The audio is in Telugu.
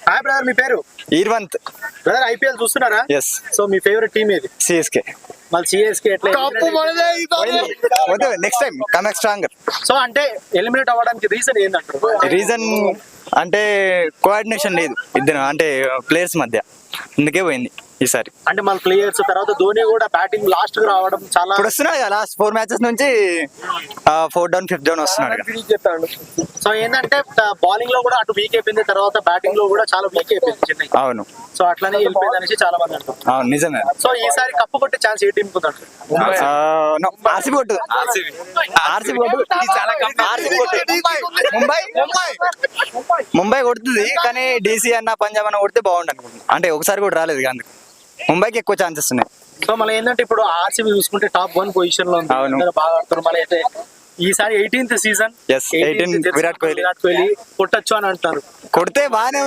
హాయ్ బ్రదర్, మీ పేరు? ఈర్వంత్. బ్రదర్, ఐపీఎల్ చూస్తున్నారా? ఎస్. సో మీ ఫేవరెట్ టీమ్ ఏది? సిఎస్కే. మళ్ళీ సిఎస్కే ఎట్లా? Next time come stronger. So అంటే ఎలిమినేట్ అవ్వడానికి రీజన్ ఏంటంటారు? రీజన్ అంటే కోఆర్డినేషన్ లేదు ఇద్దరు అంటే ప్లేయర్స్ మధ్య, అందుకే పోయింది ఈసారి. అంటే మన ప్లేయర్స్ తర్వాత ధోని కూడా బ్యాటింగ్ లాస్ట్ గా రావడం చాలా ఇప్పుడు వస్తున్నాడు కదా, లాస్ట్ 4 మ్యాచెస్ నుంచి 4 డౌన్ 5th డౌన్ వస్తున్నాడు కదా. సో ఏంటంటే బౌలింగ్ లో కూడా అటు వీక్ అయిపోయింది, తర్వాత బ్యాటింగ్ లో కూడా చాలా వీక్ అయిపోయింది చెన్నై. అవును సో అట్లానే వెళ్ళిపోయింది అనేసి చాలా మంది అంటారు. అవును, నిజమే. సో ఈసారి కప్పు కొట్టే ఛాన్స్ ఏ టీం కుందంటారు? ఆర్సీబీ కొట్టు. ఆర్సీబీ కొట్టు. ముంబై కొడుతుంది, కానీ డీసీ అన్న పంజాబ్ అన్న కొడితే బాగుండు అనుకుంటున్నాను. అంటే ఒకసారి కూడా రాలేదు కానీ ముంబైకి ఎక్కువ ఛాన్సెస్ ఉన్నాయి. సో మళ్ళీ ఏంటంటే ఇప్పుడు ఆర్సీబీ చూసుకుంటే టాప్ 1 పొజిషన్ లో ఉంది. అవును. అందరూ బాగా ఆడుతారు. మళ్ళీ అయితే ఈసారి 18th season Yes, 18 Virat Kohli కొట్టచ్చు అని అంటారు. కొడితే బాగానే